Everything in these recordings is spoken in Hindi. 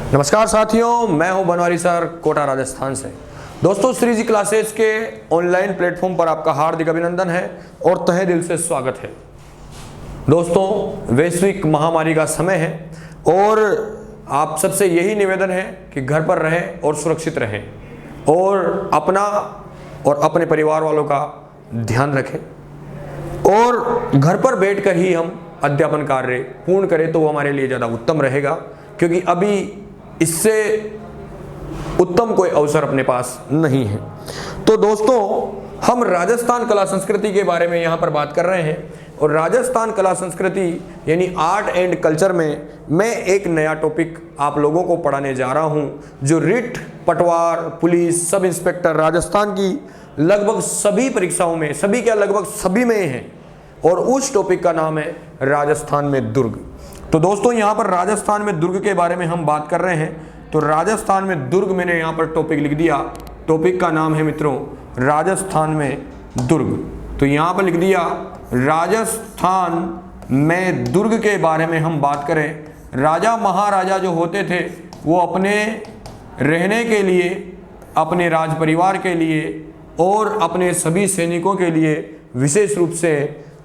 नमस्कार साथियों, मैं हूं बनवारी सर, कोटा राजस्थान से। दोस्तों, श्री जी क्लासेस के ऑनलाइन प्लेटफॉर्म पर आपका हार्दिक अभिनंदन है और तहे दिल से स्वागत है। दोस्तों, वैश्विक महामारी का समय है और आप सबसे यही निवेदन है कि घर पर रहें और सुरक्षित रहें और अपना और अपने परिवार वालों का ध्यान रखें और घर पर बैठकर ही हम अध्यापन कार्य पूर्ण करें तो वो हमारे लिए ज़्यादा उत्तम रहेगा, क्योंकि अभी इससे उत्तम कोई अवसर अपने पास नहीं है। तो दोस्तों, हम राजस्थान कला संस्कृति के बारे में यहाँ पर बात कर रहे हैं और राजस्थान कला संस्कृति यानी आर्ट एंड कल्चर में मैं एक नया टॉपिक आप लोगों को पढ़ाने जा रहा हूँ, जो रिट, पटवार, पुलिस, सब इंस्पेक्टर राजस्थान की लगभग सभी परीक्षाओं में, सभी क्या लगभग सभी में है, और उस टॉपिक का नाम है राजस्थान में दुर्ग। तो दोस्तों, यहाँ पर राजस्थान में दुर्ग के बारे में हम बात कर रहे हैं। तो राजस्थान में दुर्ग मैंने यहाँ पर टॉपिक लिख दिया। टॉपिक का नाम है मित्रों राजस्थान में दुर्ग। तो यहाँ पर लिख दिया राजस्थान में दुर्ग के बारे में हम बात करें। राजा महाराजा जो होते थे वो अपने रहने के लिए, अपने राज परिवार के लिए और अपने सभी सैनिकों के लिए विशेष रूप से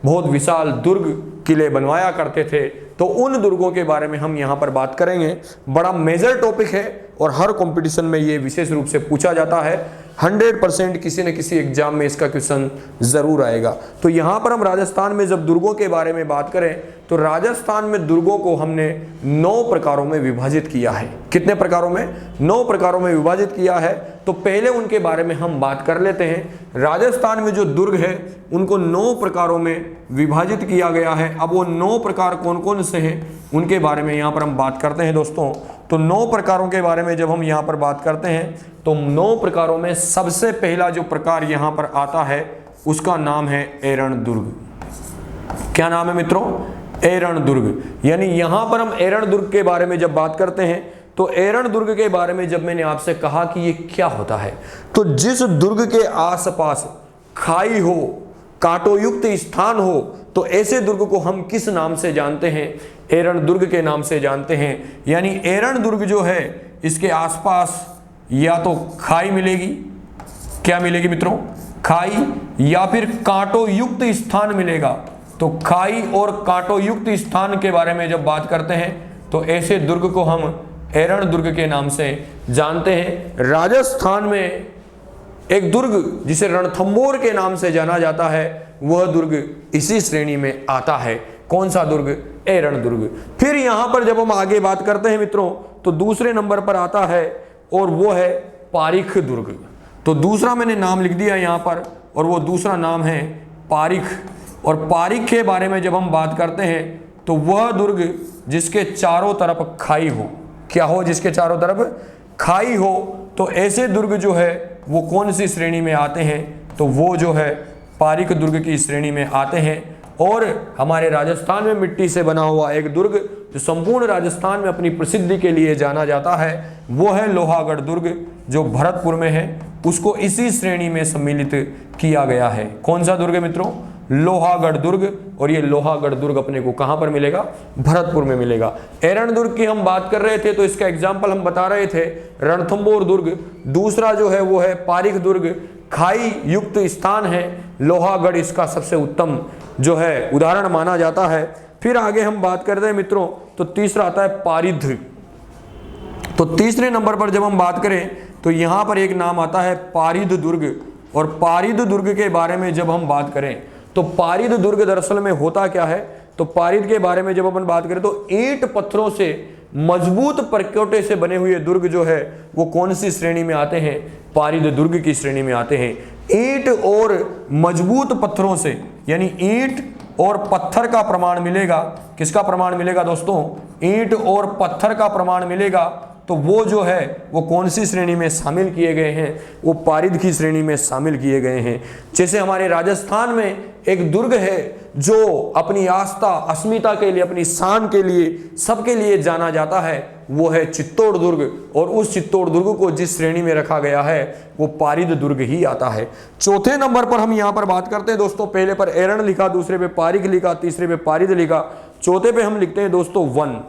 बहुत विशाल दुर्ग किले बनवाया करते थे। तो उन दुर्गों के बारे में हम यहाँ पर बात करेंगे। बड़ा मेजर टॉपिक है और हर कंपटीशन में ये विशेष रूप से पूछा जाता है। 100% किसी न किसी एग्जाम में इसका क्वेश्चन जरूर आएगा। तो यहाँ पर हम राजस्थान में जब दुर्गों के बारे में बात करें तो राजस्थान में दुर्गों को हमने 9 प्रकारों में विभाजित किया है। कितने प्रकारों में? 9 प्रकारों में विभाजित किया है। तो पहले उनके बारे में हम बात कर लेते हैं। राजस्थान में जो दुर्ग है उनको 9 प्रकारों में विभाजित किया गया है। अब वो 9 प्रकार कौन कौन से हैं उनके बारे में यहाँ पर हम बात करते हैं। दोस्तों, तो 9 प्रकारों के बारे में जब हम यहाँ पर बात करते हैं तो 9 प्रकारों में सबसे पहला जो प्रकार यहाँ पर आता है उसका नाम है एरण दुर्ग। क्या नाम है मित्रों? एरण दुर्ग। यानी यहाँ पर हम एरण दुर्ग के बारे में जब बात करते हैं तो एरण दुर्ग के बारे में जब मैंने आपसे कहा कि ये क्या होता है, तो जिस दुर्ग के आसपास खाई हो, कांटोयुक्त स्थान हो, तो ऐसे दुर्ग को हम किस नाम से जानते हैं? एरण दुर्ग के नाम से जानते हैं। यानी एरण दुर्ग जो है इसके आसपास या तो खाई मिलेगी, क्या मिलेगी मित्रों? खाई, या फिर कांटोयुक्त स्थान मिलेगा। तो खाई और कांटोयुक्त स्थान के बारे में जब बात करते हैं तो ऐसे दुर्ग को हम एरण दुर्ग के नाम से जानते हैं। राजस्थान में एक दुर्ग जिसे रणथंबोर के नाम से जाना जाता है, वह दुर्ग इसी श्रेणी में आता है। कौन सा दुर्ग? एरण दुर्ग। फिर यहां पर जब हम आगे बात करते हैं मित्रों तो दूसरे नंबर पर आता है और वो है पारीख दुर्ग। तो दूसरा मैंने नाम लिख दिया यहां पर और वो दूसरा नाम है पारीख। और पारीख के बारे में जब हम बात करते हैं तो वह दुर्ग जिसके चारों तरफ खाई हो। क्या हो? जिसके चारों तरफ खाई हो। तो ऐसे दुर्ग जो है वो कौन सी श्रेणी में आते हैं? तो वो जो है पारीख दुर्ग की श्रेणी में आते हैं। और हमारे राजस्थान में मिट्टी से बना हुआ एक दुर्ग जो संपूर्ण राजस्थान में अपनी प्रसिद्धि के लिए जाना जाता है वो है लोहागढ़ दुर्ग, जो भरतपुर में है। उसको इसी श्रेणी में सम्मिलित किया गया है। कौन सा दुर्ग है मित्रों? लोहागढ़ दुर्ग। और ये लोहागढ़ दुर्ग अपने को कहां पर मिलेगा? भरतपुर में मिलेगा। एरण दुर्ग की हम बात कर रहे थे तो इसका एग्जाम्पल हम बता रहे थे रणथंबोर दुर्ग। दूसरा जो है वो है पारीख दुर्ग, खाई युक्त स्थान है। लोहागढ़ इसका सबसे उत्तम जो है उदाहरण माना जाता है। फिर आगे हम बात करते हैं मित्रों तो तीसरा आता है पारिध। तो तीसरे नंबर पर जब हम बात करें तो यहां पर एक नाम आता है पारिध दुर्ग। और पारिध दुर्ग के बारे में जब हम बात करें तो पारिध दुर्ग दरअसल में होता क्या है? तो पारिध के बारे में जब अपन बात करें तो ईंट पत्थरों से मजबूत परकोटे से बने हुए दुर्ग जो है वो कौन सी श्रेणी में आते हैं? पारिध दुर्ग की श्रेणी में आते हैं। ईंट और मजबूत पत्थरों से, यानी ईंट और पत्थर का प्रमाण मिलेगा। किसका प्रमाण मिलेगा दोस्तों? ईंट और पत्थर का प्रमाण मिलेगा। तो वो जो है वो कौन सी श्रेणी में शामिल किए गए हैं? वो पारिध की श्रेणी में शामिल किए गए हैं। जैसे हमारे राजस्थान में एक दुर्ग है जो अपनी आस्था, अस्मिता के लिए, अपनी शान के लिए, सबके लिए जाना जाता है, वो है चित्तौड़ दुर्ग। और उस चित्तौड़ दुर्ग को जिस श्रेणी में रखा गया है वो पारिध दुर्ग ही आता है। चौथे नंबर पर हम यहाँ पर बात करते हैं दोस्तों। पहले पर एरण लिखा, दूसरे पे पारीख लिखा, तीसरे पे पारिध लिखा, चौथे पे हम लिखते हैं दोस्तों वन।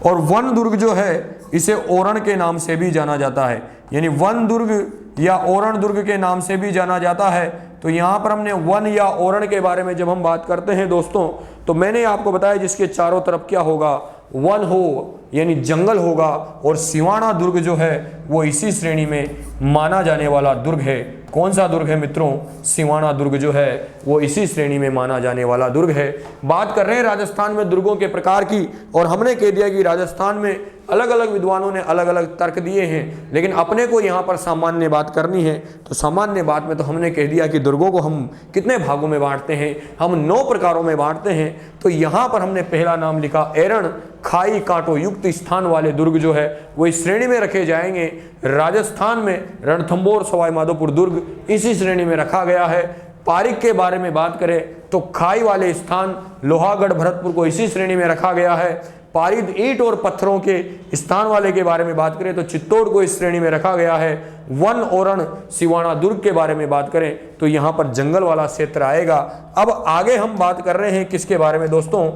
और वन दुर्ग जो है इसे ओरण के नाम से भी जाना जाता है, यानी वन दुर्ग या ओरण दुर्ग के नाम से भी जाना जाता है। तो यहाँ पर हमने वन या ओरण के बारे में जब हम बात करते हैं दोस्तों, तो मैंने आपको बताया जिसके चारों तरफ क्या होगा, वन हो यानी जंगल होगा, और सिवाना दुर्ग जो है वो इसी श्रेणी में माना जाने वाला दुर्ग है। कौन सा दुर्ग है मित्रों? सिवाना दुर्ग जो है वो इसी श्रेणी में माना जाने वाला दुर्ग है। बात कर रहे हैं राजस्थान में दुर्गों के प्रकार की, और हमने कह दिया कि राजस्थान में अलग अलग विद्वानों ने अलग अलग तर्क दिए हैं, लेकिन अपने को यहाँ पर सामान्य बात करनी है। तो सामान्य बात में तो हमने कह दिया कि दुर्गों को हम कितने भागों में बांटते हैं, हम 9 प्रकारों में बांटते हैं। तो यहाँ पर हमने पहला नाम लिखा एरण, खाई कांटों युक्त स्थान वाले दुर्ग जो है वो इस श्रेणी में रखे जाएंगे। राजस्थान में रणथंबोर सवाई माधोपुर दुर्ग इसी श्रेणी में रखा गया है। पारिक के बारे में बात करें तो खाई वाले स्थान लोहागढ़ भरतपुर को इसी श्रेणी में रखा गया है। पारिद ईंट और पत्थरों के स्थान वाले के बारे में बात करें तो चित्तौड़ को इस श्रेणी में रखा गया है। वन ओरण सिवाना दुर्ग के बारे में बात करें तो यहाँ पर जंगल वाला क्षेत्र आएगा। अब आगे हम बात कर रहे हैं किसके बारे में दोस्तों?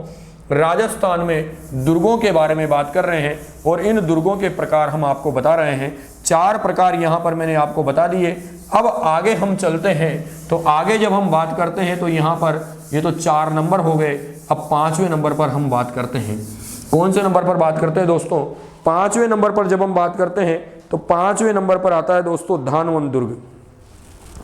राजस्थान में दुर्गों के बारे में बात कर रहे हैं, और इन दुर्गों के प्रकार हम आपको बता रहे हैं। 4 प्रकार यहाँ पर मैंने आपको बता दिए। अब आगे हम चलते हैं, तो आगे जब हम बात करते हैं तो यहाँ पर ये तो 4 नंबर हो गए। अब 5वें नंबर पर हम बात करते हैं। कौन से नंबर पर बात करते हैं दोस्तों? 5वें नंबर पर जब हम बात करते हैं तो 5वें नंबर पर आता है दोस्तों धानवन दुर्ग।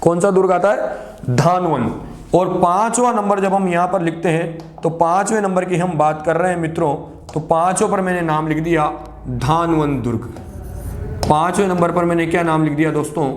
कौन सा दुर्ग आता है? धानवन। और 5वां नंबर जब हम यहाँ पर लिखते हैं तो 5वें नंबर की हम बात कर रहे हैं मित्रों, तो 5 पर मैंने नाम लिख दिया धानवन दुर्ग। 5वें नंबर पर मैंने क्या नाम लिख दिया दोस्तों?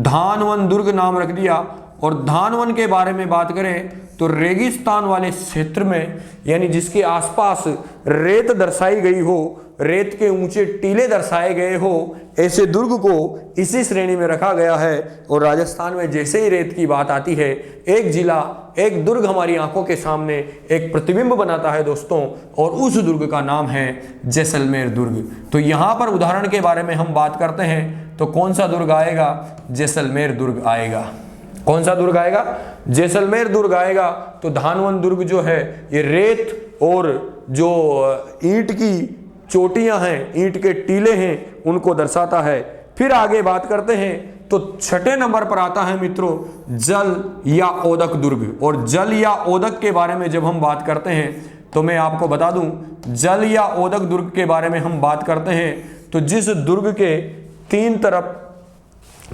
धानवन दुर्ग नाम रख दिया। और धानवन के बारे में बात करें तो रेगिस्तान वाले क्षेत्र में, यानी जिसके आसपास रेत दर्शाई गई हो, रेत के ऊंचे टीले दर्शाए गए हो, ऐसे दुर्ग को इसी श्रेणी में रखा गया है। और राजस्थान में जैसे ही रेत की बात आती है, एक जिला, एक दुर्ग हमारी आंखों के सामने एक प्रतिबिंब बनाता है दोस्तों, और उस दुर्ग का नाम है जैसलमेर दुर्ग। तो यहाँ पर उदाहरण के बारे में हम बात करते हैं तो कौन सा दुर्ग आएगा? जैसलमेर दुर्ग आएगा। कौन सा दुर्ग आएगा? जैसलमेर दुर्ग आएगा। तो धानवन दुर्ग जो है ये रेत और जो ईंट की चोटियां हैं, ईंट के टीले हैं, उनको दर्शाता है। फिर आगे बात करते हैं तो 6ठे नंबर पर आता है मित्रों जल या ओदक दुर्ग। और जल या ओदक के बारे में जब हम बात करते हैं तो मैं आपको बता दूं, जल या ओदक दुर्ग के बारे में हम बात करते हैं तो जिस दुर्ग के 3 तरफ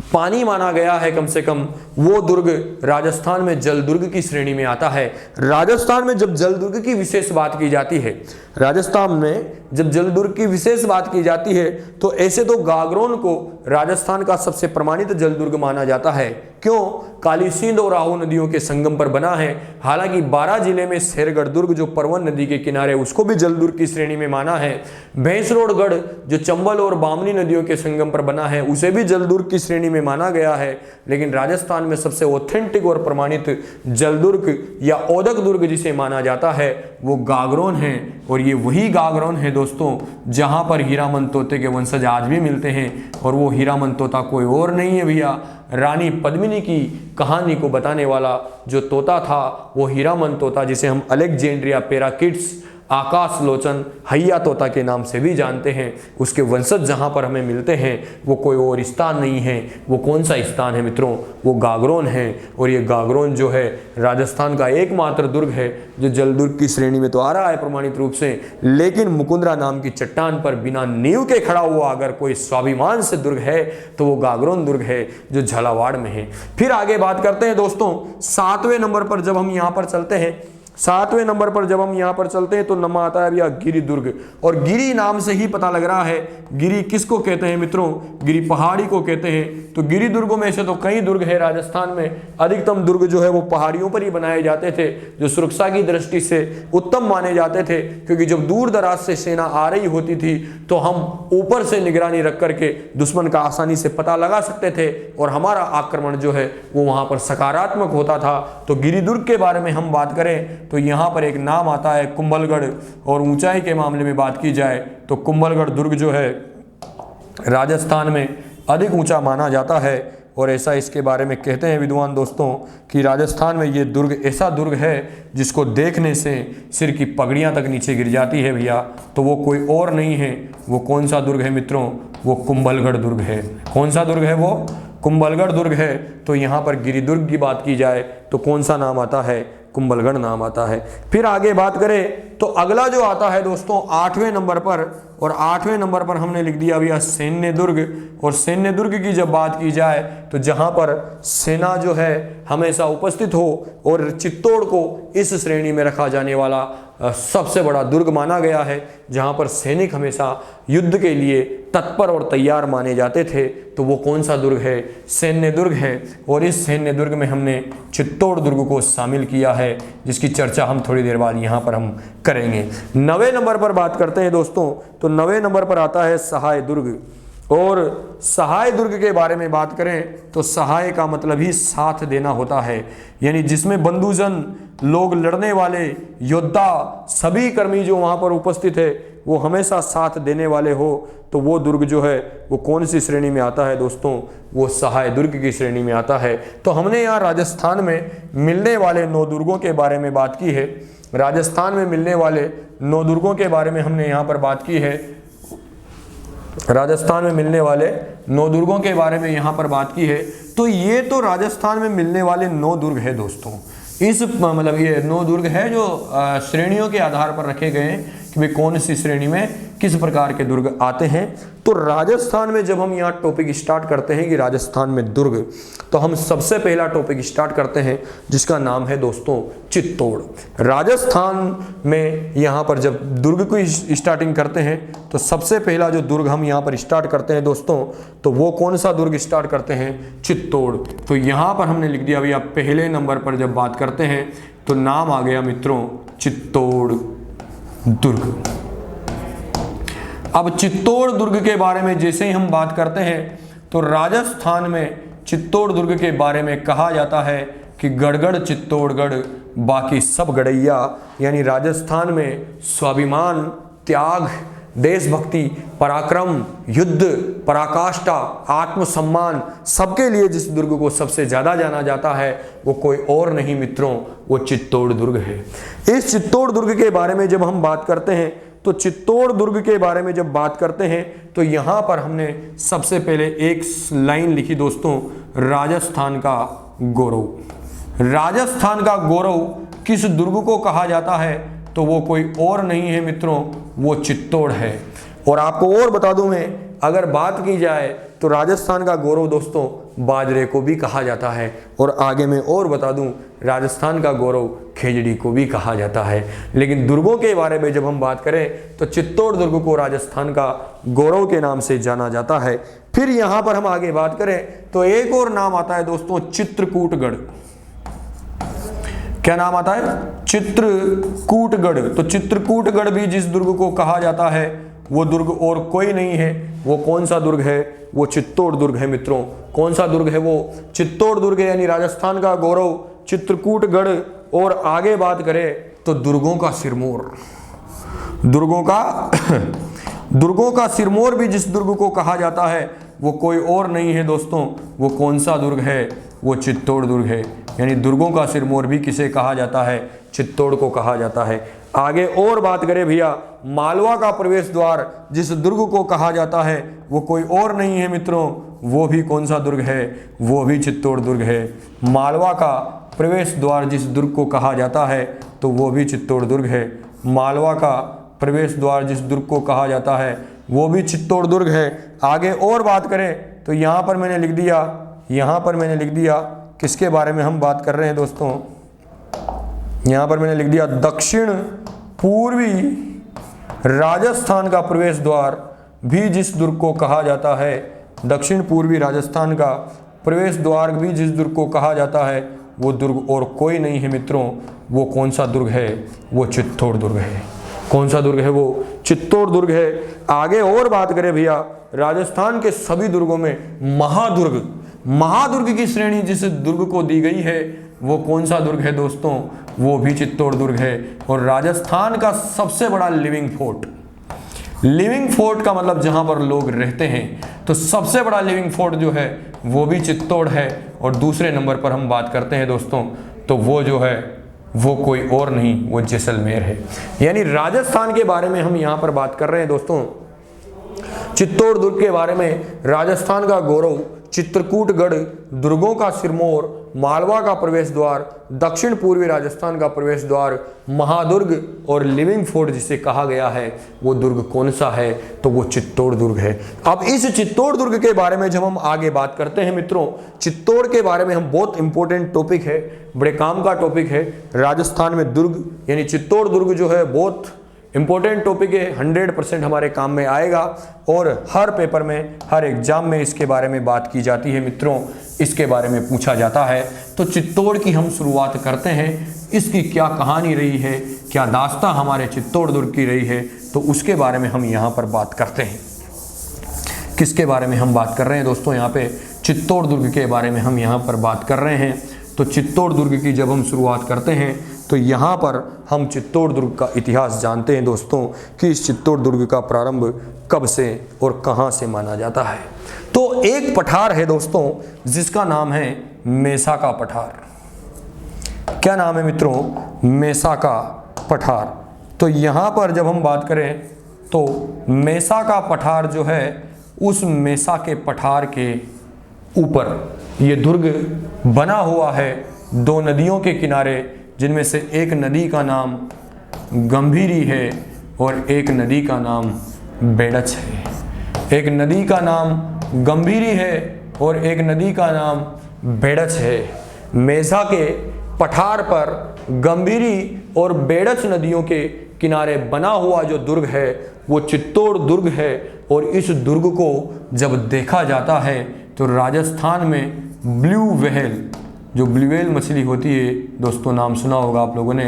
पानी माना गया है कम से कम, वो दुर्ग राजस्थान में जल दुर्ग की श्रेणी में आता है। राजस्थान में जब जल दुर्ग की विशेष बात की जाती है, राजस्थान में जब जल दुर्ग की विशेष बात की जाती है तो ऐसे तो गागरोन को राजस्थान का सबसे प्रमाणित जल दुर्ग माना जाता है। क्यों? काली सिंध और राहु नदियों के संगम पर बना है। हालांकि 12 जिले में शेरगढ़ दुर्ग जो परवन नदी के किनारे, उसको भी जल दुर्ग की श्रेणी में माना है। भैंसरोडगढ़ जो चंबल और बामनी नदियों के संगम पर बना है, उसे भी जल दुर्ग की श्रेणी में माना गया है। लेकिन राजस्थान में सबसे ऑथेंटिक और प्रमाणित जल दुर्ग या ओदक दुर्ग जिसे माना जाता है वो गागरोन है। और ये वही गागरोन है दोस्तों जहां पर हीरामन तोते के वंशज आज भी मिलते हैं। और वो हीरामन तोता कोई और नहीं है भैया, रानी पद्मिनी की कहानी को बताने वाला जो तोता था वो हीरामन तोता, जिसे हम अलेक्जेंड्रिया पैराकिड्स, आकाश लोचन, हैया तोता के नाम से भी जानते हैं। उसके वंशज जहाँ पर हमें मिलते हैं वो कोई और स्थान नहीं है। वो कौन सा स्थान है मित्रों? वो गागरोन है। और ये गागरोन जो है राजस्थान का एकमात्र दुर्ग है जो जल दुर्ग की श्रेणी में तो आ रहा है प्रमाणित रूप से, लेकिन मुकुंदरा नाम की चट्टान पर बिना नींव के खड़ा हुआ अगर कोई स्वाभिमान से दुर्ग है तो वो गागरोन दुर्ग है जो झालावाड़ में है। फिर आगे बात करते हैं दोस्तों 7वें नंबर पर जब हम यहाँ पर चलते हैं, 7वें नंबर पर जब हम यहाँ पर चलते हैं तो नंबर आता है भैया गिरी दुर्ग। और गिरी नाम से ही पता लग रहा है, गिरी किसको कहते हैं मित्रों? गिरी पहाड़ी को कहते हैं। तो गिरी दुर्गों में से तो कई दुर्ग है राजस्थान में, अधिकतम दुर्ग जो है वो पहाड़ियों पर ही बनाए जाते थे, जो सुरक्षा की दृष्टि से उत्तम माने जाते थे। क्योंकि जब दूर दराज से सेना आ रही होती थी तो हम ऊपर से निगरानी रख करके दुश्मन का आसानी से पता लगा सकते थे और हमारा आक्रमण जो है वो वहाँ पर सकारात्मक होता था। तो गिरी दुर्ग के बारे में हम बात करें तो यहाँ पर एक नाम आता है कुंभलगढ़। और ऊंचाई के मामले में बात की जाए तो कुंभलगढ़ दुर्ग जो है राजस्थान में अधिक ऊंचा माना जाता है। और ऐसा इसके बारे में कहते हैं विद्वान दोस्तों कि राजस्थान में ये दुर्ग ऐसा दुर्ग है जिसको देखने से सिर की पगड़ियां तक नीचे गिर जाती है भैया। तो वो कोई और नहीं है, वो कौन सा दुर्ग है मित्रों? वो कुंभलगढ़ दुर्ग है। कौन सा दुर्ग है वो? कुंभलगढ़ दुर्ग है। तो यहाँ पर गिरिदुर्ग की बात की जाए तो कौन सा नाम आता है? कुंभलगढ़ नाम आता है। फिर आगे बात करें तो अगला जो आता है दोस्तों 8वें नंबर पर, और 8वें नंबर पर हमने लिख दिया भैया सैन्य दुर्ग। और सैन्य दुर्ग की जब बात की जाए तो जहां पर सेना जो है हमेशा उपस्थित हो, और चित्तौड़ को इस श्रेणी में रखा जाने वाला सबसे बड़ा दुर्ग माना गया है, जहां पर सैनिक हमेशा युद्ध के लिए तत्पर और तैयार माने जाते थे। तो वो कौन सा दुर्ग है? सैन्य दुर्ग है। और इस सैन्य दुर्ग में हमने चित्तौड़ दुर्ग को शामिल किया है, जिसकी चर्चा हम थोड़ी देर बाद यहाँ पर हम करेंगे। 9वें नंबर पर बात करते हैं दोस्तों, तो 9वें नंबर पर आता है सहाय दुर्ग। और सहाय दुर्ग के बारे में बात करें तो सहाय का मतलब ही साथ देना होता है, यानी जिसमें बंधुजन लोग, लड़ने वाले योद्धा, सभी कर्मी जो वहां पर उपस्थित है वो हमेशा साथ देने वाले हो। तो वो दुर्ग जो है वो कौन सी श्रेणी में आता है दोस्तों? वो सहाय दुर्ग की श्रेणी में आता है। तो हमने यहाँ राजस्थान में मिलने वाले 9 दुर्गों के बारे में बात की है। राजस्थान में मिलने वाले 9 दुर्गों के बारे में हमने यहाँ पर बात की है। राजस्थान में मिलने वाले 9 दुर्गों के बारे में यहाँ पर बात की है। तो ये तो राजस्थान में मिलने वाले 9 दुर्ग है दोस्तों। इस मतलब ये 9 दुर्ग है जो श्रेणियों के आधार पर रखे गए हैं कि भाई कौन सी श्रेणी में किस प्रकार के दुर्ग आते हैं। तो राजस्थान में जब हम यहाँ टॉपिक स्टार्ट करते हैं कि राजस्थान में दुर्ग, तो हम सबसे पहला टॉपिक स्टार्ट करते हैं जिसका नाम है दोस्तों चित्तौड़। राजस्थान में यहाँ पर जब दुर्ग की स्टार्टिंग करते हैं तो सबसे पहला जो दुर्ग हम यहाँ पर स्टार्ट करते हैं दोस्तों, तो वो कौन सा दुर्ग स्टार्ट करते हैं? चित्तौड़। तो यहाँ पर हमने लिख दिया भैया पहले नंबर पर जब बात करते हैं तो नाम आ गया मित्रों चित्तौड़ दुर्ग। अब चित्तौड़ दुर्ग के बारे में जैसे ही हम बात करते हैं तो राजस्थान में चित्तौड़ दुर्ग के बारे में कहा जाता है कि गढ़गढ़ चित्तौड़गढ़ बाकी सब गड़ैया, यानी राजस्थान में स्वाभिमान, त्याग, देशभक्ति, पराक्रम, युद्ध, पराकाष्ठा, आत्मसम्मान, सबके लिए जिस दुर्ग को सबसे ज्यादा जाना जाता है वो कोई और नहीं मित्रों, वो चित्तौड़ दुर्ग है। इस चित्तौड़ दुर्ग के बारे में जब हम बात करते हैं तो चित्तौड़ दुर्ग के बारे में जब बात करते हैं तो यहां पर हमने सबसे पहले एक लाइन लिखी दोस्तों, राजस्थान का गौरव। राजस्थान का गौरव किस दुर्ग को कहा जाता है? तो वो कोई और नहीं है मित्रों, वो चित्तौड़ है। और आपको और बता दूं मैं, अगर बात की जाए तो राजस्थान का गौरव दोस्तों बाजरे को भी कहा जाता है, और आगे मैं और बता दूं राजस्थान का गौरव खेजड़ी को भी कहा जाता है। लेकिन दुर्गों के बारे में जब हम बात करें तो चित्तौड़ दुर्ग को राजस्थान का गौरव के नाम से जाना जाता है। फिर यहां पर हम आगे बात करें तो एक और नाम आता है दोस्तों चित्रकूटगढ़। क्या नाम आता है? चित्रकूटगढ़। तो चित्रकूटगढ़ भी जिस दुर्ग को कहा जाता है वो दुर्ग और कोई नहीं है। वो कौन सा दुर्ग है? वो चित्तौड़ दुर्ग है मित्रों। कौन सा दुर्ग है वो? चित्तौड़ दुर्ग है, यानी राजस्थान का गौरव चित्रकूटगढ़। और आगे बात करें तो दुर्गों का सिरमौर। दुर्गों का सिरमौर भी जिस दुर्ग को कहा जाता है वो कोई और नहीं है दोस्तों। वो कौन सा दुर्ग है? वो चित्तौड़ दुर्ग है। यानी दुर्गों का सिरमौर भी किसे कहा जाता है? चित्तौड़ को कहा जाता है। आगे और बात करें भैया, मालवा का प्रवेश द्वार जिस दुर्ग को कहा जाता है वो कोई और नहीं है मित्रों, वो भी कौन सा दुर्ग है? वो भी चित्तौड़ दुर्ग है। मालवा का प्रवेश द्वार जिस दुर्ग को कहा जाता है तो वो भी चित्तौड़ दुर्ग है। मालवा का प्रवेश द्वार जिस दुर्ग को कहा जाता है वो भी चित्तौड़ दुर्ग है। आगे और बात करें तो यहाँ पर मैंने लिख दिया किसके बारे में हम बात कर रहे हैं दोस्तों? यहाँ पर मैंने लिख दिया दक्षिण पूर्वी राजस्थान का प्रवेश द्वार भी जिस दुर्ग को कहा जाता है, दक्षिण पूर्वी राजस्थान का प्रवेश द्वार भी जिस दुर्ग को कहा जाता है वो दुर्ग और कोई नहीं है मित्रों। वो कौन सा दुर्ग है? वो चित्तौड़ दुर्ग है। कौन सा दुर्ग है? वो चित्तौड़ दुर्ग है। आगे और बात करें भैया, राजस्थान के सभी दुर्गों में महादुर्ग की श्रेणी जिस दुर्ग को दी गई है वो कौन सा दुर्ग है दोस्तों? वो भी चित्तौड़ दुर्ग है। और राजस्थान का सबसे बड़ा लिविंग फोर्ट का मतलब जहां पर लोग रहते हैं, तो सबसे बड़ा लिविंग फोर्ट जो है वो भी चित्तौड़ है। और दूसरे नंबर पर हम बात करते हैं दोस्तों, तो वो जो है वो कोई और नहीं, वो जैसलमेर है। यानी राजस्थान के बारे में हम यहाँ पर बात कर रहे हैं दोस्तों, चित्तौड़ दुर्ग के बारे में। राजस्थान का गौरव, चित्रकूटगढ़, दुर्गों का सिरमौर, मालवा का प्रवेश द्वार, दक्षिण पूर्वी राजस्थान का प्रवेश द्वार, महादुर्ग और लिविंग फोर्ट जिसे कहा गया है, वो दुर्ग कौन सा है? तो वो चित्तौड़ दुर्ग है। अब इस चित्तौड़ दुर्ग के बारे में जब हम आगे बात करते हैं मित्रों, चित्तौड़ के बारे में हम बहुत इंपॉर्टेंट टॉपिक है, बड़े काम का टॉपिक है। राजस्थान में दुर्ग यानी चित्तौड़ दुर्ग जो है बहुत इंपॉर्टेंट टॉपिक है, 100% हमारे काम में आएगा और हर पेपर में, हर एग्जाम में इसके बारे में बात की जाती है मित्रों, इसके बारे में पूछा जाता है। तो चित्तौड़ की हम शुरुआत करते हैं, इसकी क्या कहानी रही है, क्या दास्तां हमारे चित्तौड़ दुर्ग की रही है, तो उसके बारे में हम यहाँ पर बात करते हैं। किसके बारे में हम बात कर रहे हैं दोस्तों? यहाँ पे चित्तौड़ दुर्ग के बारे में हम यहाँ पर बात कर रहे हैं। तो चित्तौड़ दुर्ग की जब हम शुरुआत करते हैं तो यहाँ पर हम चित्तौड़ दुर्ग का इतिहास जानते हैं दोस्तों, कि इस चित्तौड़ दुर्ग का प्रारंभ कब से और कहाँ से माना जाता है। तो एक पठार है दोस्तों जिसका नाम है मेसा का पठार। क्या नाम है मित्रों? मेसा का पठार। तो यहाँ पर जब हम बात करें तो मेसा का पठार जो है, उस मेसा के पठार के ऊपर ये दुर्ग बना हुआ है, दो नदियों के किनारे, जिनमें से एक नदी का नाम गंभीरी है और एक नदी का नाम बेड़च है। एक नदी का नाम गंभीरी है और एक नदी का नाम बेड़च है। मेसा के पठार पर गंभीरी और बेड़च नदियों के किनारे बना हुआ जो दुर्ग है वो चित्तौड़ दुर्ग है। और इस दुर्ग को जब देखा जाता है तो राजस्थान में ब्लू व्हेल, जो ब्लू व्हेल मछली होती है दोस्तों, नाम सुना होगा आप लोगों ने,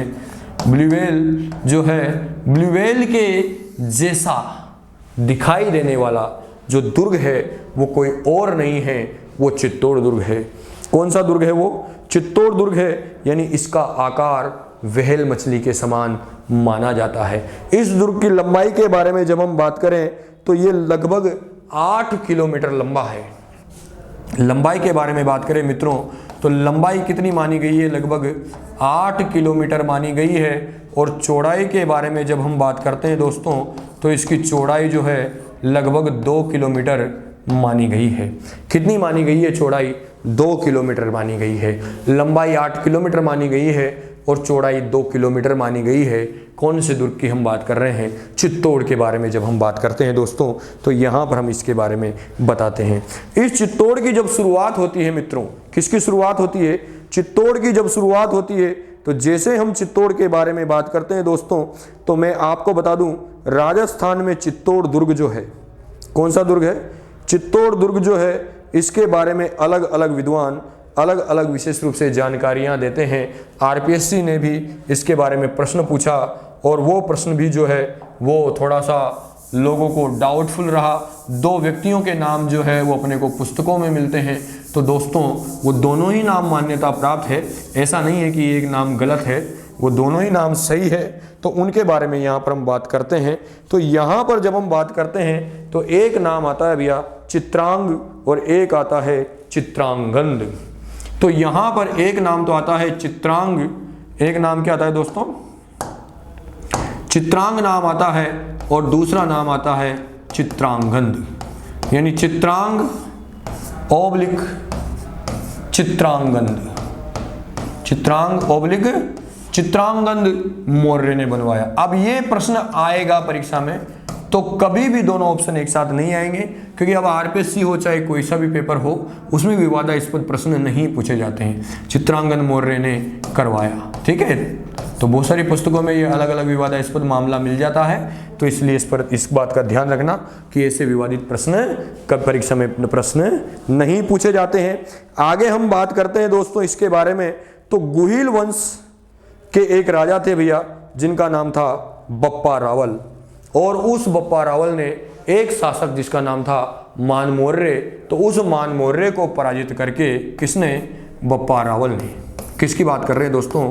ब्लू व्हेल जो है, ब्लू व्हेल के जैसा दिखाई देने वाला जो दुर्ग है वो कोई और नहीं है, वो चित्तौड़ दुर्ग है। कौन सा दुर्ग है? वो चित्तौड़ दुर्ग है। यानी इसका आकार व्हेल मछली के समान माना जाता है। इस दुर्ग की लंबाई के बारे में जब हम बात करें तो ये लगभग 8 किलोमीटर लंबा है। लंबाई के बारे में बात करें मित्रों तो लंबाई कितनी मानी गई है? लगभग 8 किलोमीटर मानी गई है। और चौड़ाई के बारे में जब हम बात करते हैं दोस्तों तो इसकी चौड़ाई जो है लगभग 2 किलोमीटर मानी गई है। कितनी मानी गई है? चौड़ाई 2 किलोमीटर मानी गई है। लंबाई 8 किलोमीटर मानी गई है और चौड़ाई 2 किलोमीटर मानी गई है। कौन से दुर्ग की हम बात कर रहे हैं? चित्तौड़ के बारे में जब हम बात करते हैं दोस्तों तो यहाँ पर हम इसके बारे में बताते हैं। इस चित्तौड़ की जब शुरुआत होती है मित्रों, किसकी शुरुआत होती है? चित्तौड़ की जब शुरुआत होती है तो जैसे हम चित्तौड़ के बारे में बात करते हैं दोस्तों, तो मैं आपको बता दूं, राजस्थान में चित्तौड़ दुर्ग जो है, कौन सा दुर्ग है? चित्तौड़ दुर्ग जो है, इसके बारे में अलग अलग विद्वान अलग अलग विशेष रूप से जानकारियां देते हैं। आरपीएससी ने भी इसके बारे में प्रश्न पूछा और वो प्रश्न भी जो है वो थोड़ा सा लोगों को डाउटफुल रहा। 2 व्यक्तियों के नाम जो है वो अपने को पुस्तकों में मिलते हैं। तो दोस्तों वो दोनों ही नाम मान्यता प्राप्त है, ऐसा नहीं है कि एक नाम गलत है, वो दोनों ही नाम सही है। तो उनके बारे में यहाँ पर हम बात करते हैं। तो यहाँ पर जब हम बात करते हैं तो एक नाम आता है भैया चित्रांग और एक आता है चित्रांगंद। तो यहाँ पर एक नाम तो आता है चित्रांग, एक नाम क्या आता है दोस्तों? चित्रांग नाम आता है और दूसरा नाम आता है चित्रांगंद। यानी चित्रांग ओब्लिक चित्रांगंद, चित्रांग ओब्लिक चित्रांगंद मौर्य ने बनवाया। अब ये प्रश्न आएगा परीक्षा में तो कभी भी दोनों ऑप्शन एक साथ नहीं आएंगे, क्योंकि अब आरपीएससी हो चाहे कोई सा भी पेपर हो उसमें विवादास्पद प्रश्न नहीं पूछे जाते हैं। चित्रांगन मौर्य ने करवाया, ठीक है। तो बहुत सारी पुस्तकों में ये अलग अलग विवादास्पद मामला मिल जाता है, तो इसलिए इस बात का ध्यान रखना कि ऐसे विवादित प्रश्न कब परीक्षा में प्रश्न नहीं पूछे जाते हैं। आगे हम बात करते हैं दोस्तों इसके बारे में। तो गुहिल वंश के एक राजा थे भैया जिनका नाम था बप्पा रावल, और उस बप्पा रावल ने एक शासक जिसका नाम था मान मौर्य, तो उस मान मौर्य को पराजित करके किसने? बप्पा रावल ने। किसकी बात कर रहे हैं दोस्तों?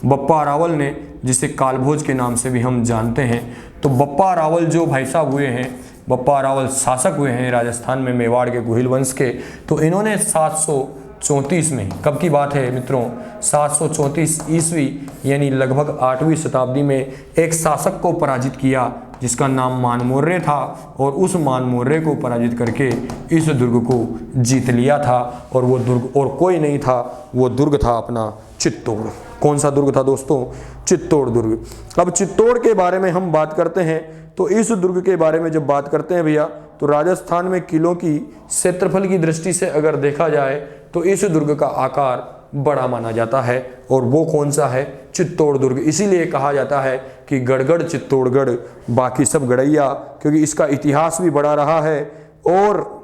बप्पा रावल ने, जिसे कालभोज के नाम से भी हम जानते हैं। तो बप्पा रावल जो भाई साहब हुए हैं बप्पा रावल शासक हुए हैं राजस्थान में मेवाड़ के गुहिल वंश के, तो इन्होंने 734 में, कब की बात है मित्रों, 734 ईस्वी यानी लगभग 8वीं शताब्दी में एक शासक को पराजित किया जिसका नाम मानमौर्य था, और उस मानमौर्य को पराजित करके इस दुर्ग को जीत लिया था। और वो दुर्ग और कोई नहीं था, वो दुर्ग था अपना चित्तौड़। कौन सा दुर्ग था दोस्तों? चित्तौड़ दुर्ग। अब चित्तौड़ के बारे में हम बात करते हैं तो इस दुर्ग के बारे में जब बात करते हैं भैया, तो राजस्थान में किलों की क्षेत्रफल की दृष्टि से अगर देखा जाए तो इस दुर्ग का आकार बड़ा माना जाता है। और वो कौन सा है? चित्तौड़ दुर्ग। इसीलिए कहा जाता है कि गढ़गढ़ चित्तौड़गढ़ बाकी सब गढ़ैया, क्योंकि इसका इतिहास भी बड़ा रहा है और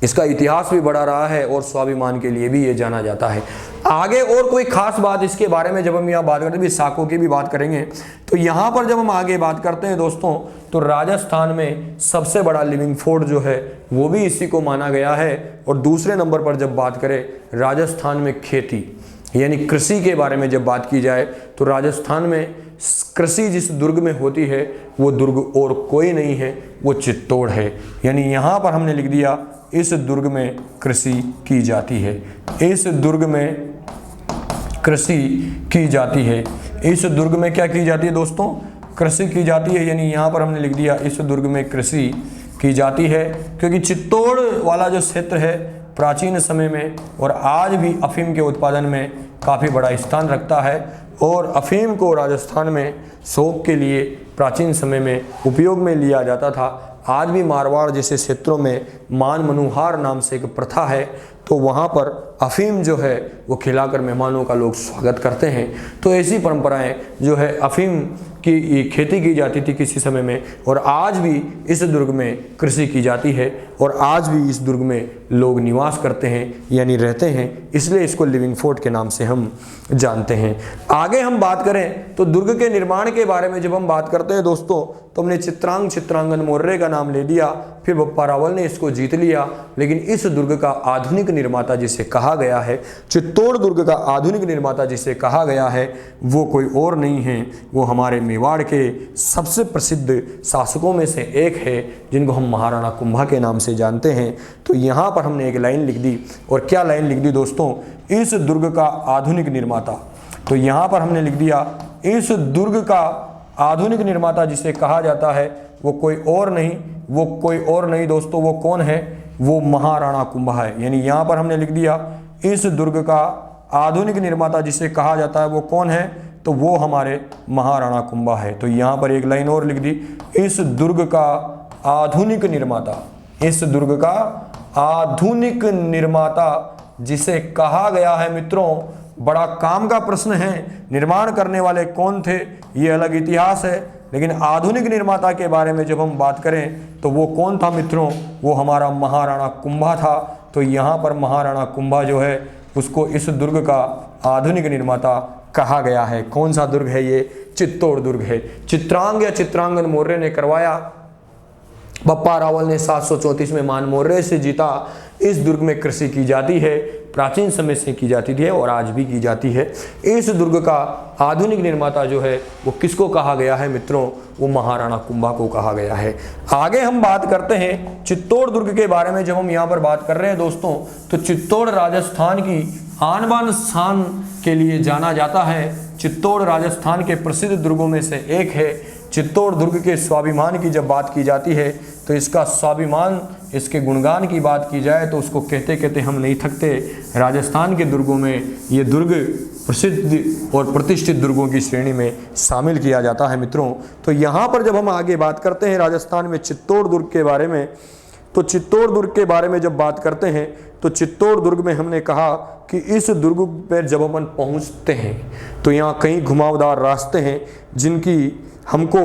और स्वाभिमान के लिए भी ये जाना जाता है। आगे और कोई खास बात इसके बारे में जब हम यहाँ बात करते हैं, साकों की भी बात करेंगे, तो यहाँ पर जब हम आगे बात करते हैं दोस्तों, तो राजस्थान में सबसे बड़ा लिविंग फोर्ट जो है वो भी इसी को माना गया है। और दूसरे नंबर पर जब बात करें राजस्थान में खेती यानी कृषि के बारे में जब बात की जाए, तो राजस्थान में कृषि जिस दुर्ग में होती है वो दुर्ग और कोई नहीं है, वो चित्तौड़ है। यानी यहाँ पर हमने लिख दिया इस दुर्ग में कृषि की जाती है, इस दुर्ग में कृषि की जाती है। इस दुर्ग में क्या की जाती है दोस्तों? कृषि की जाती है। यानी यहाँ पर हमने लिख दिया इस दुर्ग में कृषि की जाती है, क्योंकि चित्तौड़ वाला जो क्षेत्र है प्राचीन समय में और आज भी अफीम के उत्पादन में काफ़ी बड़ा स्थान रखता है। और अफीम को राजस्थान में शौक के लिए प्राचीन समय में उपयोग में लिया जाता था। आज भी मारवाड़ जैसे क्षेत्रों में मान मनुहार नाम से एक प्रथा है, तो वहाँ पर अफीम जो है वो खिलाकर मेहमानों का लोग स्वागत करते हैं। तो ऐसी परंपराएं जो है अफीम की खेती की जाती थी किसी समय में, और आज भी इस दुर्ग में कृषि की जाती है और आज भी इस दुर्ग में लोग निवास करते हैं यानी रहते हैं, इसलिए इसको लिविंग फोर्ट के नाम से हम जानते हैं। आगे हम बात करें तो दुर्ग के निर्माण के बारे में जब हम बात करते हैं दोस्तों, तो हमने चित्रांगन मौर्य का नाम ले दिया, फिर बप्पा रावल ने इसको जीत लिया। लेकिन इस दुर्ग का आधुनिक निर्माता जिसे कहा गया है, चित्तौड़ दुर्ग का आधुनिक निर्माता जिसे कहा गया है, वो कोई और नहीं है, वो हमारे मेवाड़ के सबसे प्रसिद्ध शासकों में से एक है, जिनको हम महाराणा कुंभा के नाम से जानते हैं। तो यहाँ पर हमने एक लाइन लिख दी, और क्या लाइन लिख दी दोस्तों? इस दुर्ग का आधुनिक निर्माता। तो यहाँ पर हमने लिख दिया इस दुर्ग का आधुनिक निर्माता जिसे कहा जाता है वो कोई और नहीं दोस्तों, वो कौन है? वो महाराणा कुंभा है। यानी यहाँ पर हमने लिख दिया इस दुर्ग का आधुनिक निर्माता जिसे कहा जाता है वो कौन है? तो वो हमारे महाराणा कुंभा है। तो यहाँ पर एक लाइन और लिख दी, इस दुर्ग का आधुनिक निर्माता, इस दुर्ग का आधुनिक निर्माता जिसे कहा गया है। मित्रों, बड़ा काम का प्रश्न है, निर्माण करने वाले कौन थे ये अलग इतिहास है, लेकिन आधुनिक निर्माता के बारे में जब हम बात करें तो वो कौन था मित्रों? वो हमारा महाराणा कुंभा था। तो यहाँ पर महाराणा कुंभा जो है उसको इस दुर्ग का आधुनिक निर्माता कहा गया है। कौन सा दुर्ग है ये? चित्तौड़ दुर्ग है। चित्रांगन मौर्य ने करवाया, बप्पा रावल ने 734 में मान मौर्य से जीता। इस दुर्ग में कृषि की जाती है, प्राचीन समय से की जाती थी और आज भी की जाती है। इस दुर्ग का आधुनिक निर्माता जो है वो किसको कहा गया है मित्रों? वो महाराणा कुंभा को कहा गया है। आगे हम बात करते हैं चित्तौड़ दुर्ग के बारे में। जब हम यहाँ पर बात कर रहे हैं दोस्तों, तो चित्तौड़ राजस्थान की आन बान शान के लिए जाना जाता है। चित्तौड़ राजस्थान के प्रसिद्ध दुर्गों में से एक है। चित्तौड़ दुर्ग के स्वाभिमान की जब बात की जाती है तो इसका स्वाभिमान, इसके गुणगान की बात की जाए तो उसको कहते कहते हम नहीं थकते। राजस्थान के दुर्गों में ये दुर्ग प्रसिद्ध और प्रतिष्ठित दुर्गों की श्रेणी में शामिल किया जाता है मित्रों। तो यहाँ पर जब हम आगे बात करते हैं राजस्थान में चित्तौड़ दुर्ग के बारे में, तो चित्तौड़ दुर्ग के बारे में जब बात करते हैं तो चित्तौड़ दुर्ग में हमने कहा कि इस दुर्ग पर जब अपन पहुँचते हैं तो यहाँ कई घुमावदार रास्ते हैं जिनकी हमको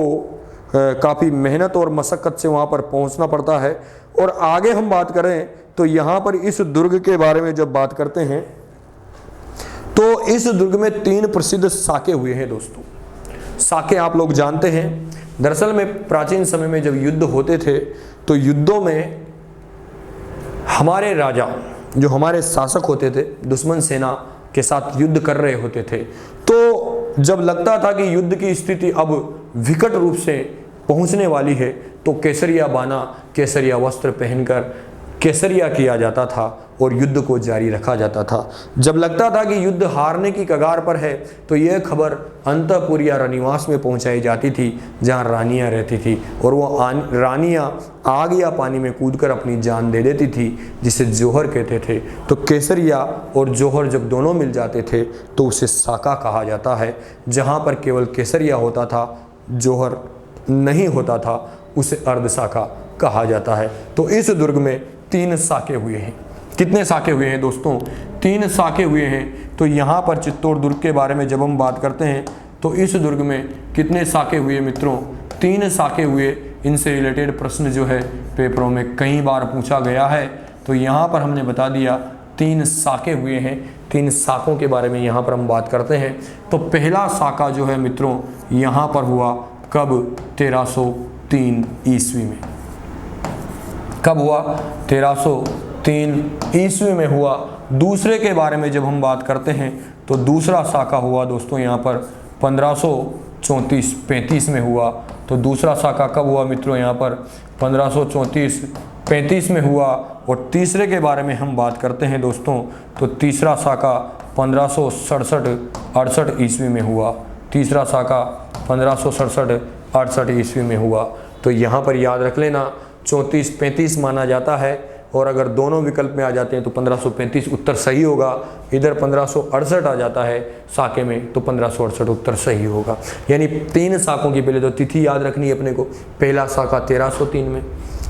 काफ़ी मेहनत और मशक्क़त से वहाँ पर पहुँचना पड़ता है। और आगे हम बात करें तो यहाँ पर इस दुर्ग के बारे में जब बात करते हैं तो इस दुर्ग में 3 प्रसिद्ध साके हुए हैं दोस्तों। साके आप लोग जानते हैं, दरअसल में प्राचीन समय में जब युद्ध होते थे तो युद्धों में हमारे राजा, जो हमारे शासक होते थे, दुश्मन सेना के साथ युद्ध कर रहे होते थे। तो जब लगता था कि युद्ध की स्थिति अब विकट रूप से पहुंचने वाली है तो केसरिया बाना, केसरिया वस्त्र पहनकर केसरिया किया जाता था और युद्ध को जारी रखा जाता था। जब लगता था कि युद्ध हारने की कगार पर है तो यह खबर अंतःपुर या रनिवास में पहुंचाई जाती थी जहां रानियां रहती थी, और वो रानियां आग या पानी में कूदकर अपनी जान दे देती थी, जिसे जौहर कहते थे। तो केसरिया और जौहर जब दोनों मिल जाते थे तो उसे साका कहा जाता है। जहाँ पर केवल केसरिया होता था, जौहर नहीं होता था, उसे अर्धसाका कहा जाता है। तो इस दुर्ग में 3 साके हुए हैं। कितने साके हुए हैं दोस्तों? 3 साके हुए हैं। तो यहाँ पर चित्तौड़ दुर्ग के बारे में जब हम बात करते हैं तो इस दुर्ग में कितने साके हुए मित्रों? 3 साके हुए। इनसे रिलेटेड प्रश्न जो है पेपरों में कई बार पूछा गया है, तो यहाँ पर हमने बता दिया 3 साके हुए हैं। 3 साकों के बारे में यहाँ पर हम बात करते हैं। तो पहला साका जो है मित्रों यहाँ पर हुआ कब? 1303 ईस्वी में। कब हुआ? 1303 ईस्वी में हुआ। दूसरे के बारे में जब हम बात करते हैं तो दूसरा साका हुआ दोस्तों यहाँ पर 1534-35 में हुआ। तो दूसरा साका कब हुआ मित्रों? यहाँ पर 1534-35 में हुआ। और तीसरे के बारे में हम बात करते हैं दोस्तों तो तीसरा साका 1567-68 ईस्वी में हुआ। तीसरा साका 1567-68 ईस्वी में हुआ। तो यहाँ पर याद रख लेना 34-35 माना जाता है, और अगर दोनों विकल्प में आ जाते हैं तो 1535 उत्तर सही होगा। इधर 1568 आ जाता है साके में तो 1568 उत्तर सही होगा। यानी 3 साकों की पहले तो तिथि याद रखनी है अपने को। पहला साका 1303 में,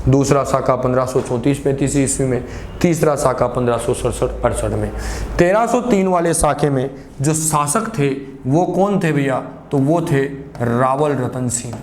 दूसरा साका 1534-35 ईस्वी में, तीसरा साका 1567-68 में। 1303 वाले साके में जो शासक थे वो कौन थे भैया? तो वो थे रावल रतन सिंह।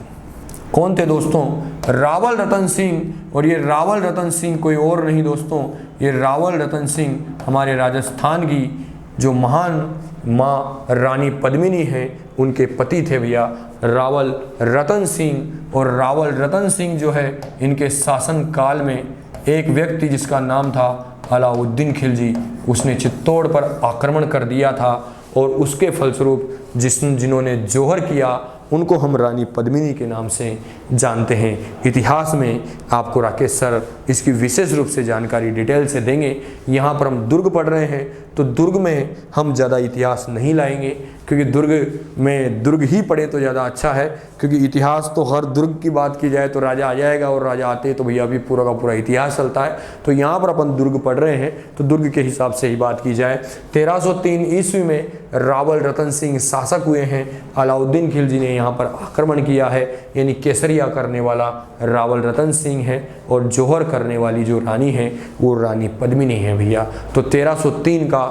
कौन थे दोस्तों? रावल रतन सिंह। और ये रावल रतन सिंह कोई और नहीं दोस्तों, ये रावल रतन सिंह हमारे राजस्थान की जो महान माँ रानी पद्मिनी हैं उनके पति थे भैया, रावल रतन सिंह। और रावल रतन सिंह जो है इनके शासन काल में एक व्यक्ति जिसका नाम था अलाउद्दीन खिलजी, उसने चित्तौड़ पर आक्रमण कर दिया था, और उसके फलस्वरूप जिन्होंने जौहर किया उनको हम रानी पद्मिनी के नाम से जानते हैं। इतिहास में आपको राकेश सर इसकी विशेष रूप से जानकारी डिटेल से देंगे। यहाँ पर हम दुर्ग पढ़ रहे हैं तो दुर्ग में हम ज़्यादा इतिहास नहीं लाएंगे, क्योंकि दुर्ग में दुर्ग ही पढ़े तो ज़्यादा अच्छा है, क्योंकि इतिहास तो हर दुर्ग की बात की जाए तो राजा आ जाएगा, और राजा आते तो भैया अभी पूरा का पूरा इतिहास चलता है। तो यहाँ पर अपन दुर्ग पढ़ रहे हैं तो दुर्ग के हिसाब से ही बात की जाए। 1303 ईस्वी में रावल रतन सिंह शासक हुए हैं। अलाउद्दीन खिलजी ने यहाँ पर आक्रमण किया है, यानी केसरिया करने वाला रावल रतन सिंह है, और जौहर करने वाली जो रानी है वो रानी पद्मिनी है भैया। तो 1303 का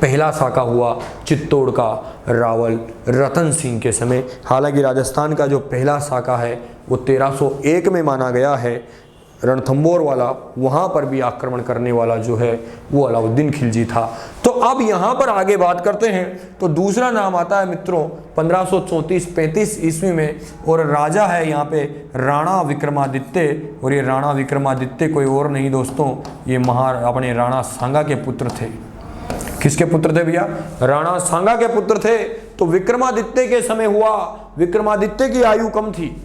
पहला साका हुआ चित्तौड़ का रावल रतन सिंह के समय। हालांकि राजस्थान का जो पहला साका है वो 1301 में माना गया है, रणथंभौर वाला, वहाँ पर भी आक्रमण करने वाला जो है वो अलाउद्दीन खिलजी था। तो अब यहाँ पर आगे बात करते हैं तो दूसरा नाम आता है मित्रों 1534-35 ईस्वी में, और राजा है यहाँ पे राणा विक्रमादित्य। और ये राणा विक्रमादित्य कोई और नहीं दोस्तों, ये अपने राणा सांगा के पुत्र थे। किसके पुत्र थे भैया? राणा सांगा के पुत्र थे। तो विक्रमादित्य के समय हुआ। विक्रमादित्य की आयु कम थी।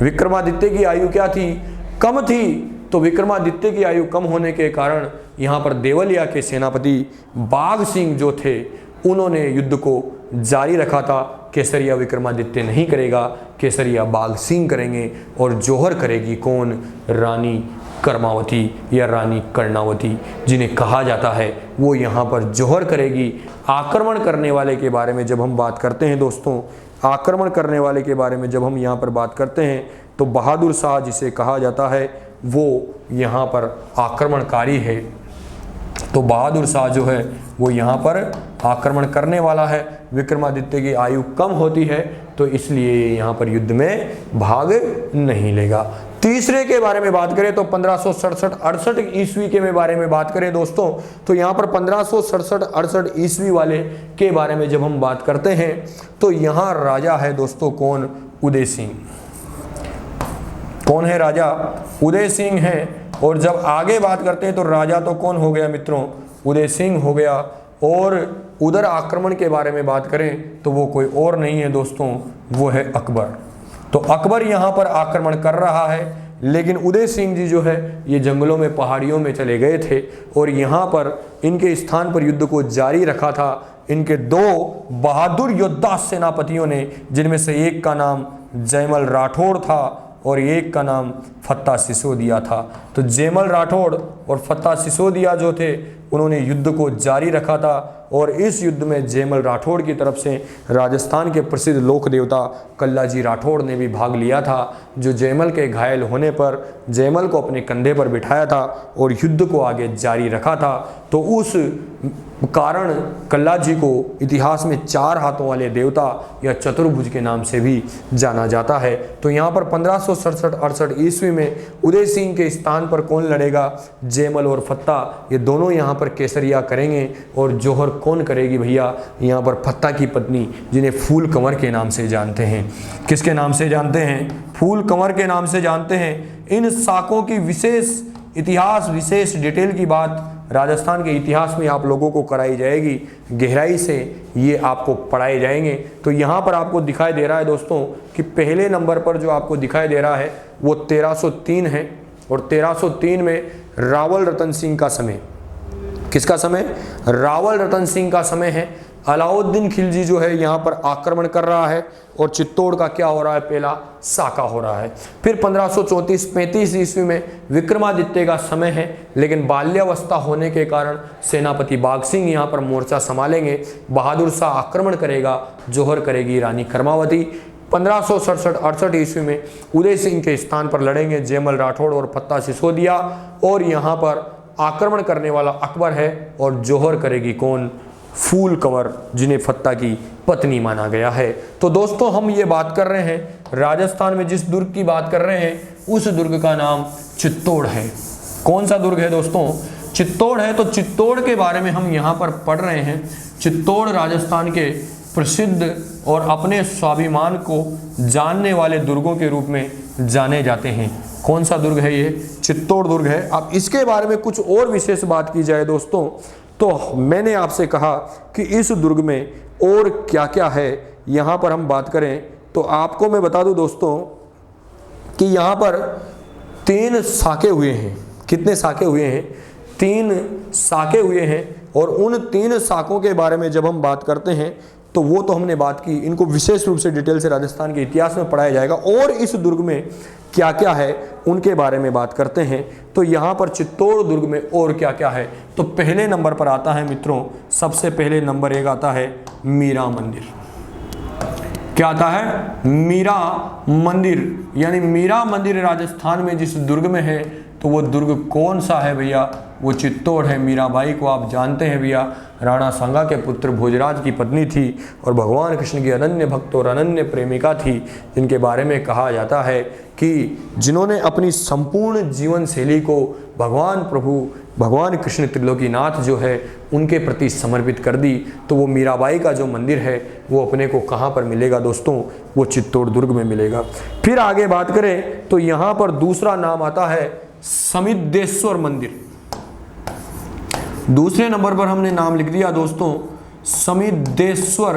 विक्रमादित्य की आयु क्या थी? कम थी। तो विक्रमादित्य की आयु कम होने के कारण यहाँ पर देवलिया के सेनापति बाघ सिंह जो थे उन्होंने युद्ध को जारी रखा था। केसरिया विक्रमादित्य नहीं करेगा, केसरिया बाघ सिंह करेंगे, और जौहर करेगी कौन? रानी कर्मावती या रानी कर्णावती, जिन्हें कहा जाता है, वो यहाँ पर जौहर करेगी। आक्रमण करने वाले के बारे में जब हम बात करते हैं दोस्तों, आक्रमण करने वाले के बारे में जब हम यहाँ पर बात करते हैं तो बहादुर शाह जिसे कहा जाता है वो यहाँ पर आक्रमणकारी है। तो बहादुर शाह जो है वो यहाँ पर आक्रमण करने वाला है। विक्रमादित्य की आयु कम होती है तो इसलिए यहाँ पर युद्ध में भाग नहीं लेगा। तीसरे के बारे में बात करें तो 1567-68 ईस्वी के बारे में बात करें दोस्तों, तो यहाँ पर 1567-68 ईस्वी वाले के बारे में जब हम बात करते हैं तो यहाँ राजा है दोस्तों कौन? उदय सिंह। कौन है राजा? उदय सिंह है। और जब आगे बात करते हैं तो राजा तो कौन हो गया मित्रों? उदय सिंह हो गया। और उधर आक्रमण के बारे में बात करें तो वो कोई और नहीं है दोस्तों, वो है अकबर। तो अकबर यहाँ पर आक्रमण कर रहा है, लेकिन उदय सिंह जी जो है ये जंगलों में पहाड़ियों में चले गए थे और यहाँ पर इनके स्थान पर युद्ध को जारी रखा था इनके दो बहादुर योद्धा सेनापतियों ने, जिनमें से एक का नाम जयमल राठौड़ था और एक का नाम फत्ता सिसोदिया था। तो जयमल राठौड़ और फत्ता सिसोदिया जो थे उन्होंने युद्ध को जारी रखा था और इस युद्ध में जयमल राठौड़ की तरफ से राजस्थान के प्रसिद्ध लोक देवता कल्लाजी राठौड़ ने भी भाग लिया था, जो जयमल के घायल होने पर जयमल को अपने कंधे पर बिठाया था और युद्ध को आगे जारी रखा था। तो उस कारण कल्लाजी को इतिहास में 4 हाथों वाले देवता या चतुर्भुज के नाम से भी जाना जाता है। तो यहाँ पर 1567-68 ईस्वी में उदय सिंह के स्थान पर कौन लड़ेगा? जयमल और फत्ता, ये दोनों यहाँ पर केसरिया करेंगे और जोहर कौन करेगी भैया? यहाँ पर फत्ता की पत्नी, जिन्हें फूल कंवर के नाम से जानते हैं। किसके नाम से जानते हैं? फूल कंवर के नाम से जानते हैं। इन साकों की विशेष इतिहास, विशेष डिटेल की बात राजस्थान के इतिहास में आप लोगों को कराई जाएगी, गहराई से ये आपको पढ़ाए जाएंगे। तो यहाँ पर आपको दिखाई दे रहा है दोस्तों कि पहले नंबर पर जो आपको दिखाई दे रहा है वो 1303 है और 1303 में रावल रतन सिंह का समय, किसका समय? रावल रतन सिंह का समय है। अलाउद्दीन खिलजी जो है यहाँ पर आक्रमण कर रहा है और चित्तौड़ का क्या हो रहा है? पहला साका हो रहा है। फिर 1534-35 ईस्वी में विक्रमादित्य का समय है, लेकिन बाल्यावस्था होने के कारण सेनापति बाघ सिंह यहाँ पर मोर्चा संभालेंगे। बहादुर शाह आक्रमण करेगा, जोहर करेगी रानी कर्मावती। 1567-68 ईस्वी में उदय सिंह के स्थान पर लड़ेंगे जयमल राठौड़ और फत्ता सिसोदिया और यहाँ पर आक्रमण करने वाला अकबर है और जोहर करेगी कौन? फूल कंवर, जिन्हें फत्ता की पत्नी माना गया है। तो दोस्तों हम ये बात कर रहे हैं राजस्थान में जिस दुर्ग की बात कर रहे हैं उस दुर्ग का नाम चित्तौड़ है। कौन सा दुर्ग है दोस्तों? चित्तौड़ है। तो चित्तौड़ के बारे में हम यहाँ पर पढ़ रहे हैं। चित्तौड़ राजस्थान के प्रसिद्ध और अपने स्वाभिमान को जानने वाले दुर्गों के रूप में जाने जाते हैं। कौन सा दुर्ग है ये? चित्तौड़ दुर्ग है। अब इसके बारे में कुछ और विशेष बात की जाए दोस्तों, तो मैंने आपसे कहा कि इस दुर्ग में और क्या क्या है, यहाँ पर हम बात करें तो आपको मैं बता दूं दोस्तों कि यहाँ पर 3 साके हुए हैं। कितने साके हुए हैं? 3 साके हुए हैं और उन 3 साकों के बारे में जब हम बात करते हैं तो वो तो हमने बात की, इनको विशेष रूप से डिटेल से राजस्थान के इतिहास में पढ़ाया जाएगा और इस दुर्ग में क्या क्या है उनके बारे में बात करते हैं। तो यहाँ पर चित्तौड़ दुर्ग में और क्या क्या है, तो पहले नंबर पर आता है मित्रों, सबसे पहले नंबर 1 आता है मीरा मंदिर। क्या आता है? मीरा मंदिर। यानी मीरा मंदिर राजस्थान में जिस दुर्ग में है तो वो दुर्ग कौन सा है भैया? वो चित्तौड़ है। मीराबाई को आप जानते हैं भैया, राणा सांगा के पुत्र भोजराज की पत्नी थी और भगवान कृष्ण की अनन्य भक्त और अनन्य प्रेमिका थी, जिनके बारे में कहा जाता है कि जिन्होंने अपनी संपूर्ण जीवन शैली को भगवान कृष्ण त्रिलोकीनाथ जो है उनके प्रति समर्पित कर दी। तो वो मीराबाई का जो मंदिर है वो अपने को कहाँ पर मिलेगा दोस्तों? वो चित्तौड़ दुर्ग में मिलेगा। फिर आगे बात करें तो यहाँ पर दूसरा नाम आता है समिद्धेश्वर मंदिर। दूसरे नंबर पर हमने नाम लिख दिया दोस्तों समिद्धेश्वर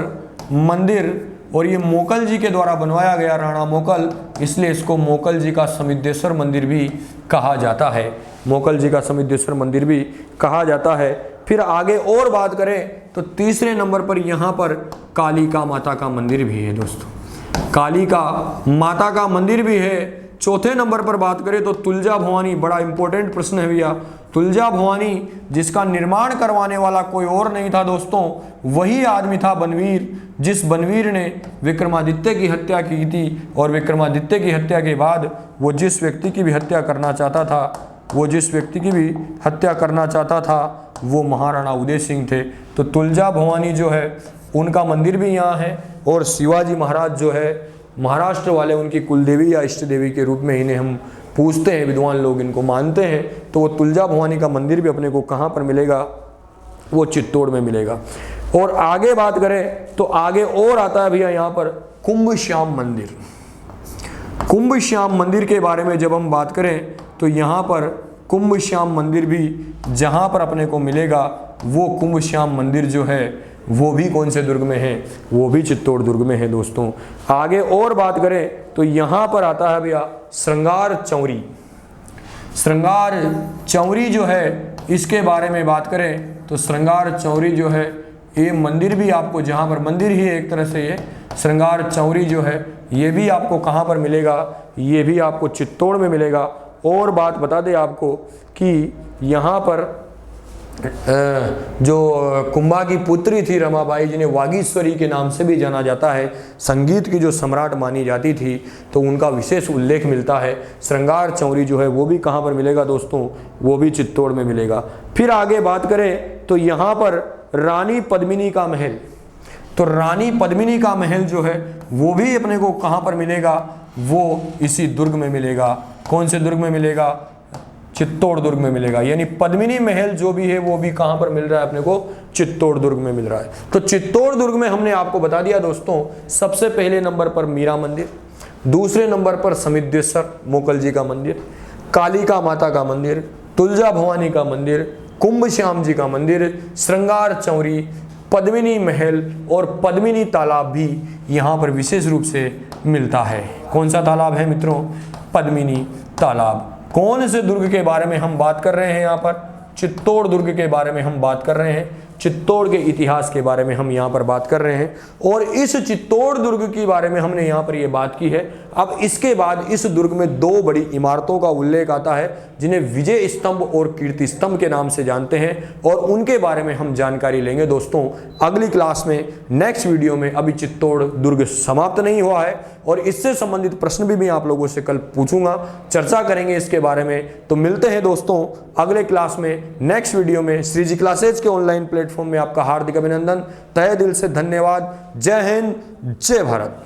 मंदिर, और ये मोकल जी के द्वारा बनवाया गया, राणा मोकल, इसलिए इसको मोकल जी का समिद्धेश्वर मंदिर भी कहा जाता है। मोकल जी का समिद्धेश्वर मंदिर भी कहा जाता है। फिर आगे और बात करें तो तीसरे नंबर पर यहाँ पर कालिका माता का मंदिर भी है दोस्तों, कालिका माता का मंदिर भी है। चौथे नंबर पर बात करें तो तुलजा भवानी, बड़ा इंपॉर्टेंट प्रश्न है भैया। तुलजा भवानी जिसका निर्माण करवाने वाला कोई और नहीं था दोस्तों, वही आदमी था बनवीर, जिस बनवीर ने विक्रमादित्य की हत्या की थी और विक्रमादित्य की हत्या के बाद वो जिस व्यक्ति की भी हत्या करना चाहता था वो महाराणा उदय सिंह थे। तो तुलजा भवानी जो है उनका मंदिर भी यहाँ है और शिवाजी महाराज जो है महाराष्ट्र वाले उनकी कुलदेवी या इष्ट देवी के रूप में इन्हें हम पूजते हैं, विद्वान लोग इनको मानते हैं। तो वो तुलजा भवानी का मंदिर भी अपने को कहाँ पर मिलेगा? वो चित्तौड़ में मिलेगा। और आगे बात करें तो आगे और आता है भैया यहाँ पर कुंभ श्याम मंदिर। कुंभ श्याम मंदिर के बारे में जब हम बात करें तो यहाँ पर कुंभ श्याम मंदिर भी जहाँ पर अपने को मिलेगा वो कुंभ श्याम मंदिर जो है वो भी कौन से दुर्ग में है? वो भी चित्तौड़ दुर्ग में है दोस्तों। आगे और बात करें तो तो यहाँ पर आता है भैया श्रृंगार चौरी। श्रृंगार चौरी जो है इसके बारे में बात करें तो श्रृंगार चौरी जो है ये मंदिर भी आपको, जहाँ पर मंदिर ही एक तरह से ये श्रृंगार चौरी जो है ये भी आपको कहाँ पर मिलेगा, ये भी आपको चित्तौड़ में मिलेगा। और बात बता दें आपको कि यहाँ पर जो कुंभा की पुत्री थी रमाबाई, जिन्हें वागीश्वरी के नाम से भी जाना जाता है, संगीत की जो सम्राट मानी जाती थी, तो उनका विशेष उल्लेख मिलता है। श्रृंगार चौरी जो है वो भी कहाँ पर मिलेगा दोस्तों, वो भी चित्तौड़ में मिलेगा। फिर आगे बात करें तो यहाँ पर रानी पद्मिनी का महल, तो रानी पद्मिनी का महल जो है वो भी अपने को कहाँ पर मिलेगा, वो इसी दुर्ग में मिलेगा। कौन से दुर्ग में मिलेगा, चित्तौड़ दुर्ग में मिलेगा। यानी पद्मिनी महल जो भी है वो भी कहां पर मिल रहा है अपने को, चित्तौड़ दुर्ग में मिल रहा है। तो चित्तौड़ दुर्ग में हमने आपको बता दिया दोस्तों, सबसे पहले नंबर पर मीरा मंदिर, दूसरे नंबर पर समिद्धेश्वर मोकल जी का मंदिर, कालिका माता का मंदिर, तुलजा भवानी का मंदिर, कुंभ श्याम जी का मंदिर, श्रृंगार चौरी, पद्मिनी महल और पद्मिनी तालाब भी यहाँ पर विशेष रूप से मिलता है। कौन सा तालाब है मित्रों, पद्मिनी तालाब। कौन से दुर्ग के बारे में हम बात कर रहे हैं यहाँ पर, चित्तौड़ दुर्ग के बारे में हम बात कर रहे हैं, चित्तौड़ के इतिहास के बारे में हम यहाँ पर बात कर रहे हैं। और इस चित्तौड़ दुर्ग के बारे में हमने यहाँ पर ये बात की है। अब इसके बाद इस दुर्ग में दो बड़ी इमारतों का उल्लेख आता है जिन्हें विजय स्तंभ और कीर्ति स्तंभ के नाम से जानते हैं, और उनके बारे में हम जानकारी लेंगे दोस्तों अगली क्लास में, नेक्स्ट वीडियो में। अभी चित्तौड़ दुर्ग समाप्त नहीं हुआ है और इससे संबंधित प्रश्न भी मैं आप लोगों से कल पूछूंगा, चर्चा करेंगे इसके बारे में। तो मिलते हैं दोस्तों अगले क्लास में, नेक्स्ट वीडियो में। श्रीजी क्लासेज के ऑनलाइन प्लेटफॉर्म में आपका हार्दिक अभिनंदन, तहे दिल से धन्यवाद। जय हिंद, जय भारत।